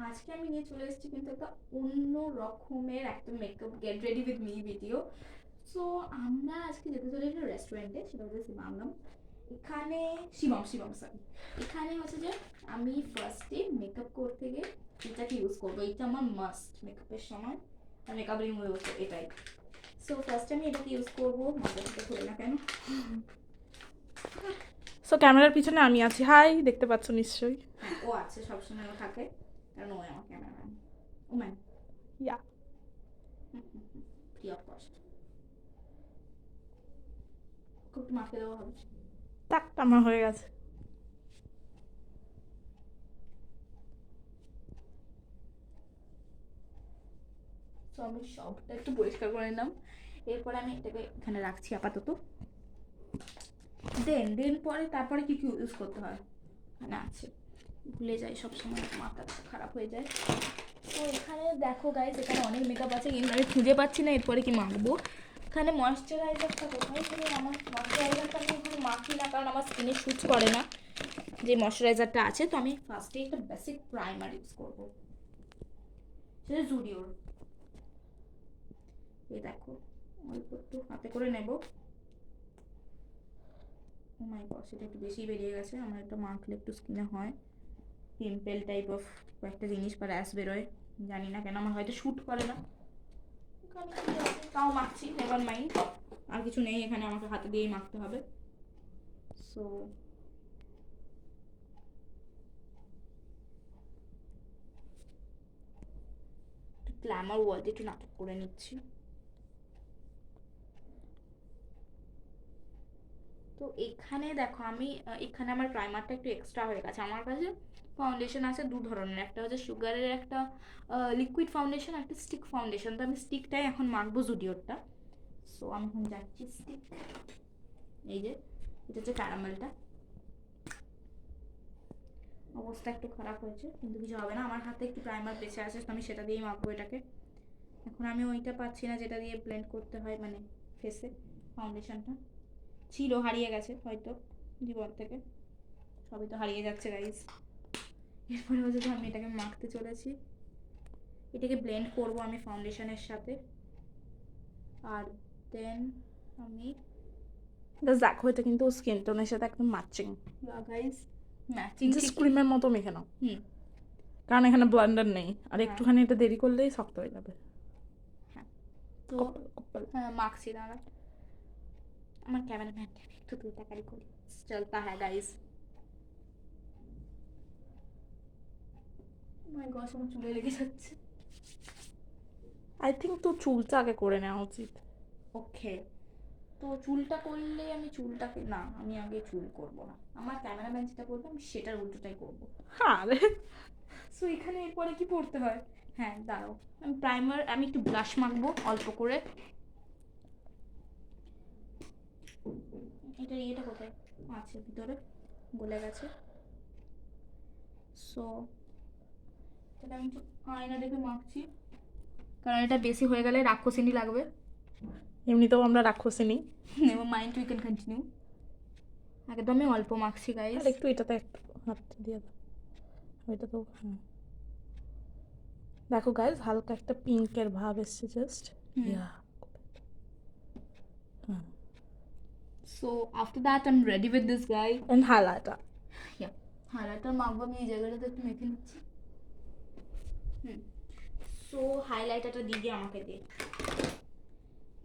আজকে আমি নিয়ে চলে এসেছি কিন্তু একটা অন্য রকমের একটা makeup get ready with me video. So আমরা আজকে যেতে চলেছি রেস্টুরেন্টে, সেটা হচ্ছে শিবাংলাম। এখানে শিবম শিবম সরি। এখানে হচ্ছে যে আমি ফার্স্টে মেকআপ করতে গিয়ে এটাকে ইউজ করবো, এটা আমার মাস্ট মেকআপের সময় আর মেকআপ রিমুভ এটাই। সো ফার্স্টে আমি এটাকে ইউজ করবো, মাথাটা ধরে না কেন। সো ক্যামেরার পিছনে আমি আছি, হাই, দেখতে পাচ্ছ নিশ্চয়ই। হ্যাঁ, ও আছে, সবসময় ও থাকে, কারণ ও আমার cameraman. Oh man, yeah, free of cost. খুব মাকে দেওয়া হবে। তাক আমার হয়ে গেছে। তো আমি সবটা একটু পরিষ্কার করে নিলাম, এরপরে আমি এটাকে এখানে রাখছি আপাতত। দেন পরে তারপরে কি কি ইউজ করতে হয় মানে আছে, ভুলে যাই সবসময়, মাথা খারাপ হয়ে যায়। তো এখানে দেখো গাইজ, এখানে অনেক মেকআপ আছে কিন্তু আমি খুঁজে পাচ্ছি না এরপরে কি মাখবো। এখানে ময়শ্চারাইজারটা কোথায় ছিল? আমার ময়শ্চারাইজারটা আমি এখন মাখি না, কারণ আমার স্কিনে স্যুট করে না যে ময়শ্চারাইজারটা আছে। তো আমি ফার্স্টে একটা বেসিক প্রাইমার ইউজ করবো, সেটা জুডিওর। এই দেখো, অল্প একটু হাতে করে নেব। ও মাই গড, সেটা একটু বেশি বেরিয়ে গেছে। আমার একটা মাখলে একটু স্কিনে হয় পিম্পল টাইপ অফ একটা জিনিস বা র্যাশ বেরোয়, জানি না কেন, আমার হয়তো শ্যুট করে না। তাও মাখছি, নেভার মাইন্ড। আর কিছু নেই এখানে, আমাকে হাতে দিয়েই মাখতে হবে। সো গ্ল্যামার ওয়ার্ল্ডে একটু নাটক করে নিচ্ছি। তো এখানে দেখো, আমি এখানে আমার প্রাইমারটা একটু এক্সট্রা হয়ে গেছে। আমার কাছে ফাউন্ডেশন আছে দু ধরনের, একটা হচ্ছে সুগারের একটা লিকুইড ফাউন্ডেশন, একটা স্টিক ফাউন্ডেশন। তো আমি স্টিকটাই এখন মাখবো, জুডিওরটা। সো আমি এখন যাচ্ছি স্টিক। এই যে এটা হচ্ছে ক্যারামেলটা। অবস্থা একটু খারাপ হয়েছে কিন্তু কিছু হবে না, আমার হাতে একটু প্রাইমার বেঁচে আছে, তো আমি সেটা দিয়েই মাখবো এটাকে। এখন আমি ওইটা পাচ্ছি না যেটা দিয়ে ব্লেন্ড করতে হয়, মানে ফেসে ফাউন্ডেশনটা ছিল, হারিয়ে গেছে হয়তো জীবন থেকে। সবই তো হারিয়ে যাচ্ছে গাইজ। এরপরে হচ্ছে যে আমি এটাকে মাখতে চলেছি, এটাকে ব্লেন্ড করব আমি ফাউন্ডেশনের সাথে। আর দেন আমি দেখো, এটা কিন্তু স্কিন টোনের সাথে একদম ম্যাচিং, গাইজ ম্যাচিং জাস্ট ক্রিমের মতো মেখে নাও, হুম কারণ এখানে ব্লেন্ডার নেই। আর হ্যাঁ। একটুখানি এটা দেরি করলেই শক্ত হয়ে যাবে। হ্যাঁ, তো কপাল কপাল। হ্যাঁ মাখছি, দাঁড়া। আমার ক্যামেরাম্যান একটু তুই টাকারি করি, চলতা হ্যাঁ গাইজ। মাই গড, আমার চুলে লেগে যাচ্ছে। আই থিঙ্ক তো চুলটা আগে করে নেওয়া উচিত। ওকে, তো চুলটা করলে আমি চুলটাকে না, আমি আগে চুল করব না, আমার ক্যামেরাম্যান যেটা করবে আমি সেটার উল্টোটাই করব। আরে সো এখানে এরপরে কি পড়তে হয়? হ্যাঁ দাঁড়াও, আমি প্রাইমার, আমি একটু ব্লাশ মাখবো অল্প করে। এটা ইয়েটা কোথায় আছে? ভিতরে গলে গেছে। সো এটা আমি একটু আয়না দেখে মাখছি, কারণ এটা বেশি হয়ে গেলে রাক্ষসিনী লাগবে। এমনিতেও আমরা রাক্ষসিনি। Never mind, we can continue. একদম আমি অল্প মাখছি গাইস। আর একটু এটাতে একটু হাত দিয়ে দাও, ওইটা তো হ্যাঁ। দেখো গাইজ, হালকা একটা পিঙ্কের ভাব এসছে just. Yeah, so after that I am ready with this guy. And highlighter. Yeah, highlighter মাখবো আমি এই জায়গাটাতে, একটু মেখে নিচ্ছি। সো হাইলাইটারটা দিয়ে আমাকে দে।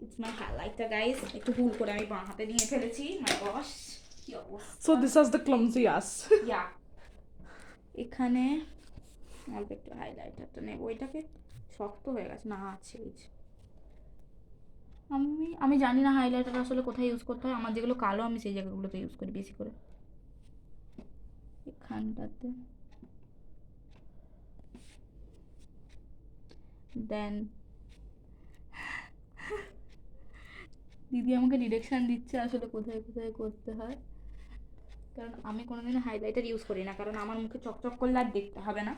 It's my highlighter guys. একটু ভুল করে আমি বাঁ হাতে নিয়ে ফেলেছি, মাই গশ, কি অবস্থা। সো দিস ইজ দ্য ক্লামসি আস। ইয়া, এখানে অল্প একটু হাইলাইটারটা নেব, ওইটাকে শক্ত হয়ে গেছে না, আছে এই যে। আমি জানি না হাইলাইটার আসলে কোথায় ইউজ করতে হয়, আমার যেগুলো কালো আমি সেই জায়গাগুলোতে ইউজ করি বেশি করে, এখানটাতে। দেন দিদি আমাকে ডিরেকশন দিচ্ছে আসলে কোথায় কোথায় করতে হয়, কারণ আমি কোনোদিন হাইলাইটার ইউজ করি না, কারণ আমার মুখে চকচক করলে আর দেখতে হবে না।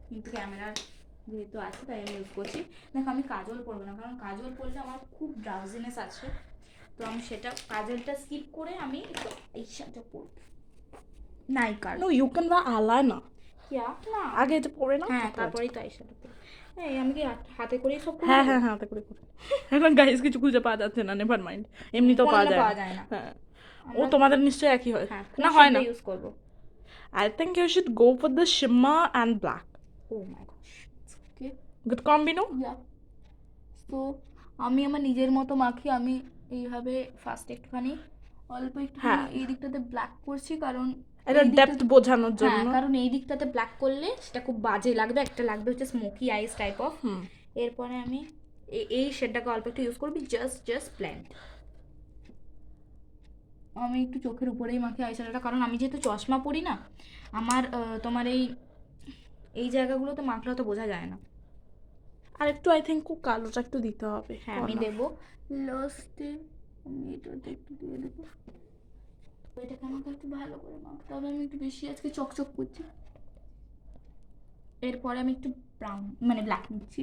কিন্তু ক্যামেরার যেহেতু আছে তাই আমি ইউজ করছি। দেখো, আমি কাজল পরবো না, কারণ কাজল পরলে আমার খুব ড্রাউজিনেস আছে, তো আমি সেটা কাজলটা স্কিপ করে আমি এই শাড়িটা পরবো, নাইকার। No, you can wear eyeliner. কিয়া না আগে এটা পরে নাও, হ্যাঁ তারপর তারপরেই তো আইশ্যাডো পরি। এই আমি কি হাতে করেই সব করি? হ্যাঁ হ্যাঁ হ্যাঁ, হাতে করে করে। এখন গাইস কিছু খুঁজে পাওয়া যাচ্ছে না, নেভার মাইন্ড, এমনিতেও পাওয়া কোনোদিনও যায় পাওয়া না। যায় না। হ্যাঁ, ও আমরা তোমাদের নিশ্চয়ই একই হয়। হ্যাঁ না হয় না। ইউজ করবো। I think you should go for the shimmer and black. Oh my God, okay Good combi, no? Yeah. তো আমি আমার নিজের মতো মাখি, আমি এইভাবে ফার্স্ট একটুখানি অল্প একটুখানি হ্যাঁ। এই দিকটাতে ব্ল্যাক করছি, কারণ এটা এই ডেপথ দিকটাতে বোঝানোর হ্যাঁ জন্য। কারণ এই দিকটাতে ব্ল্যাক করলে সেটা খুব বাজে লাগবে, একটা লাগবে হচ্ছে স্মোকি আইস টাইপ অফ। হুম। এরপরে আমি এই শেডটাকে অল্প একটু ইউজ করবি, জাস্ট ব্লেন্ড। আমি একটু চোখের উপরেই মাখি আইশ্যাডোটা, কারণ আমি যেহেতু চশমা পরি না, আমার তোমার এই জায়গাগুলোতে মাখলে তো বোঝা যায় না। আর একটু আই থিঙ্ক কালোটা একটু দিতে হবে। হ্যাঁ আমি দেবো লাস্টে, আমি এটাতে একটু দিয়ে দেবো। তো এটাকে আমাকে একটু ভালো করে মাখতে হবে, আমি একটু বেশি আজকে চকচক করছি। এরপরে আমি একটু ব্রাউন মানে ব্ল্যাক নিচ্ছি,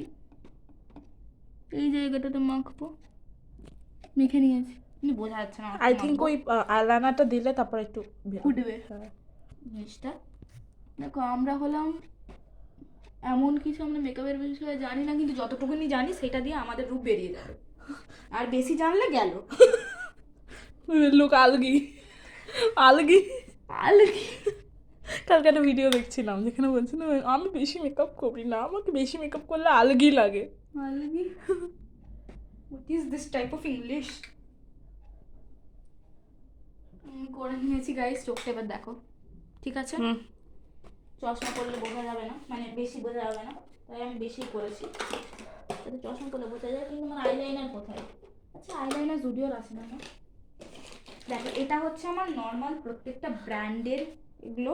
এই জায়গাটাতে মাখবো, মেখে নিয়েছি, কিন্তু বোঝা যাচ্ছে না আই থিঙ্ক ওই আইলাইনারটা দিলে তারপর একটু ফুটবে হ্যাঁ। জিনিসটা। দেখো আমরা হলাম এমন কিছু, আমরা মেকআপের বিষয়ে জানি না, কিন্তু যতটুকুনি জানি সেটা দিয়ে আমাদের রূপ বেরিয়ে যাবে, আর বেশি জানলে গেল। লুক আলগি আলগি। আলগি। কালকে একটা ভিডিও দেখছিলাম যেখানে বলছিলাম আমি বেশি মেকআপ করি না, আমাকে বেশি মেকআপ করলে আলগি লাগে। Algi, what is this type of English? করে নিয়েছি গাইস, চোখটা এবার দেখো ঠিক আছে। হুম। চশমা পরলে বোঝা যাবে না, মানে বেশি বোঝা যাবে না, তাই আমি বেশি করেছি, যাতে চশমা পরলে বোঝা যায়। কিন্তু আমার আইলাইনার কোথায়? আচ্ছা আইলাইনার জুডিওর আছে না? না দেখো এটা হচ্ছে আমার নর্মাল প্রত্যেকটা ব্র্যান্ডের এগুলো,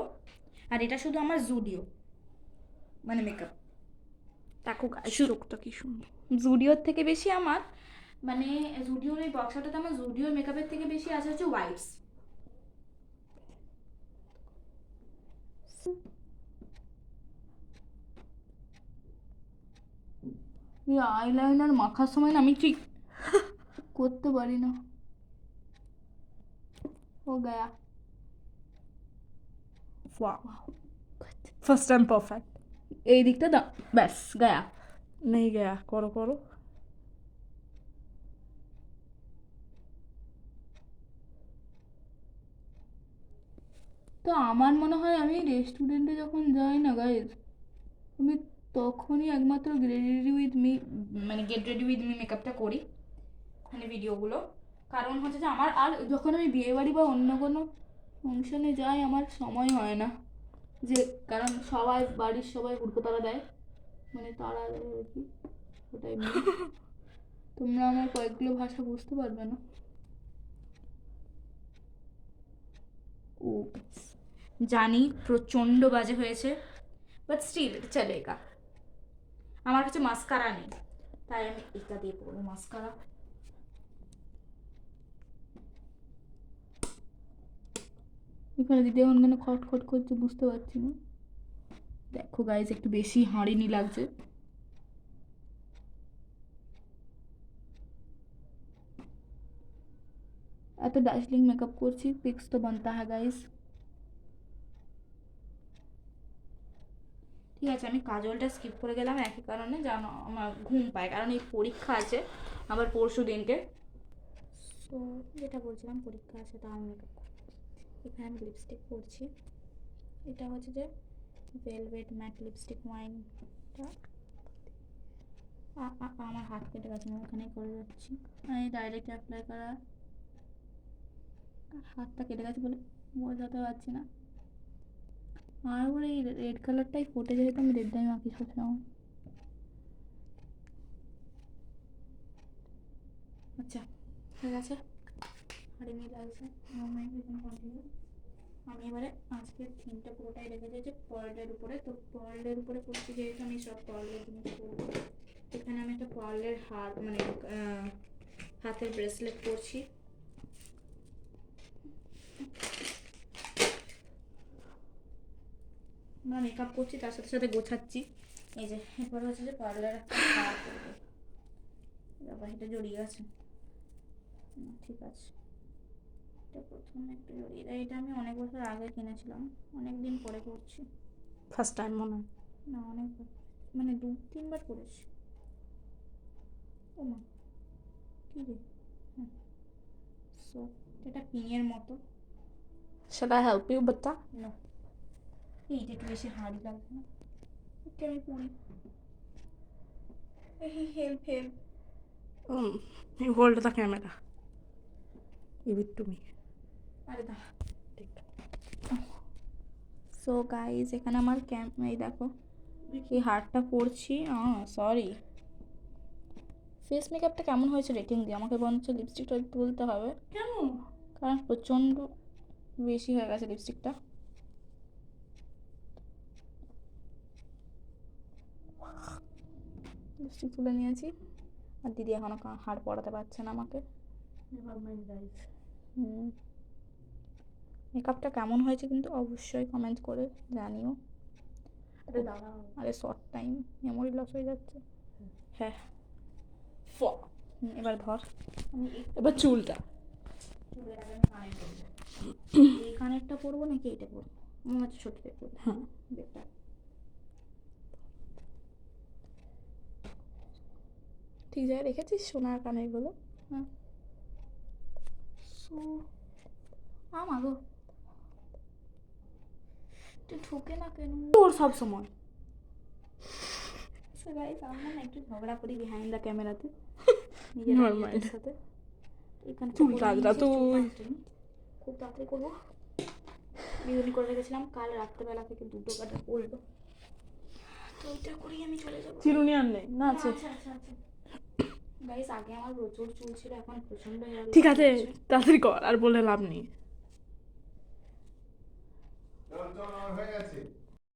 আর এটা শুধু আমার জুডিও মানে মেকআপ। দেখো গাইস চোখটা কি সুন্দর। জুডিওর থেকে বেশি আমার মানে জুডিওর এই বক্সটাতে আমার জুডিওর মেকআপের থেকে বেশি আছে হচ্ছে ওয়াইপস। এই আইলাইনার মাখার সময় না আমি ঠিক করতে পারি না। ও গায়া, ওয়াও, ফার্স্ট টাইম পারফেক্ট। এই দিকটা দাও, ব্যাস গায়া। নেই গয়া, করো করো। তো আমার মনে হয় আমি রেস্টুরেন্টে যখন যাই না গাইজ, আমি তখনই একমাত্র গেট রেডি উইথ মি মেকআপটা করি, মানে ভিডিওগুলো। কারণ হচ্ছে যে আমার আর যখন আমি বিয়েবাড়ি বা অন্য কোনো ফাংশনে যাই আমার সময় হয় না, যে কারণ সবাই বাড়ির সবাই হুড়কোতারা দেয়, মানে তারা দেয় আর কি, ওটাই মেন। তোমরা আমার কয়েকগুলো ভাষা বুঝতে পারবে না। ও জানি প্রচণ্ড বাজে হয়েছে, বাট স্টিল এটা চলেগা। আমার কাছে মাস্কারা নেই, তাই আমি এটা দিয়ে পরবো মাস্কারা। এখানে দিদি এখন কেন খটখট করছে বুঝতে পারছি না। দেখো গাইজ একটু বেশি হাঁড়িনি লাগছে। এত ডার্জিলিং মেকআপ করছি, পিক্স তো বানতা হ্যাঁ গাইজ। ঠিক আছে আমি কাজলটা স্কিপ করে গেলাম একই কারণে, জানো আমার ঘুম পায়, কারণ এই পরীক্ষা আছে আবার পরশু দিনকে। সো যেটা বলছিলাম পরীক্ষা আছে, তাও আমি মেকআপ করবো। এখানে আমি লিপস্টিক পরছি, এটা হচ্ছে যে ভেলভেট ম্যাট লিপস্টিক ওয়াইনটা। আমার হাত কেটে গেছে, আমি ওখানেই করে যাচ্ছি। আমি ডাইরেক্ট অ্যাপ্লাই করা, হাতটা কেটে গেছে বলে বোঝাতে পারছি না। আর ওর এই রেড কালারটাই ফুটে, যেহেতু আমি রেডটাই মাখি সবসময়। আচ্ছা ঠিক আছে, হারিয়ে লাগছে। আমি এবারে আজকের থিমটা পুরোটাই রেখেছি যে পার্লের উপরে, তো পার্লের উপরে করছি যেহেতু আমি সব পার্লের জিনিস করবো। এখানে আমি একটা পার্লের হাত মানে হাতের ব্রেসলেট পরছি। আমরা মেকআপ করছি তার সাথে সাথে গোছাচ্ছি। এই যে এরপর হচ্ছে যে পার্লার একটা হার করবো, বাবা এটা জড়িয়ে আছে, ঠিক আছে এটা প্রথমে একটু জড়িয়ে দেয়। এটা আমি অনেক বছর আগে কিনেছিলাম, অনেক দিন পরে করছি। ফার্স্ট টাইম মনে হয়। না অনেকবার, মানে 2-3 বার করেছি। ও মা, কি রে? হ্যাঁ, সো এটা পিনের মতো। Shall I help you, বাচ্চা? না, এইটা একটু বেশি হার্ড লাগছে না? ওকে আমি পড়ি। Help help. You hold the camera. Give it to me. আরে দা। ঠিক। সো গাইজ, এখানে আমার এই দেখো এই হারটা পরছি। সরি, ফেস মেকআপটা কেমন হয়েছে রেটিং দিয়ে আমাকে মনে হচ্ছে লিপস্টিকটা তুলতে হবে, কেন? কারণ প্রচণ্ড বেশি হয়ে গেছে লিপস্টিকটা। লিপস্টিক তুলে নিয়েছি, আর দিদি এখনো হার পরাতে পারছে না আমাকে। Never mind, guys. মেকআপটা কেমন হয়েছে কিন্তু অবশ্যই কমেন্ট করে জানিও। আরে দাঁড়াও। আরে শর্ট টাইম, মেমোরি লস হয়ে যাচ্ছে। হ্যাঁ, এবার ধর। আমি এবার চুলটা। এই কানেরটা পরবো নাকি এইটা পরবো? মনে হচ্ছে ছোটটাই পরবো। হ্যাঁ। বেটার। ঠিক জায়গায় রেখেছিস সোনার কানেরগুলো? হ্যাঁ। সো আমাগো তুই ঠোকে না কেন তোর সব সময়। সো গাইস, আমরা না একটু ঝগড়া করি বিহাইন্ড দ্য ক্যামেরাতে Never নিজেদের mind. সাথে। এখানে চুল কাঁচরা তুই। খুব তাড়াতাড়ি করবো। বিউনি করে রেখেছিলাম, কাল রাত্রেবেলা থেকে 2টো কাটা পড়লো, তো ওইটা করেই আমি চলে যাবো। চিরুনি আর নেই না? আছে। আচ্ছা আচ্ছা আচ্ছা গাইস, আগে আমার প্রচুর চুল ছিল, এখন প্রচন্ড হেয়ার লস ঠিক আছে, হচ্ছে। তাড়াতাড়ি কর, আর বলে লাভ নেই। চল চল, আমার হয়ে গেছে।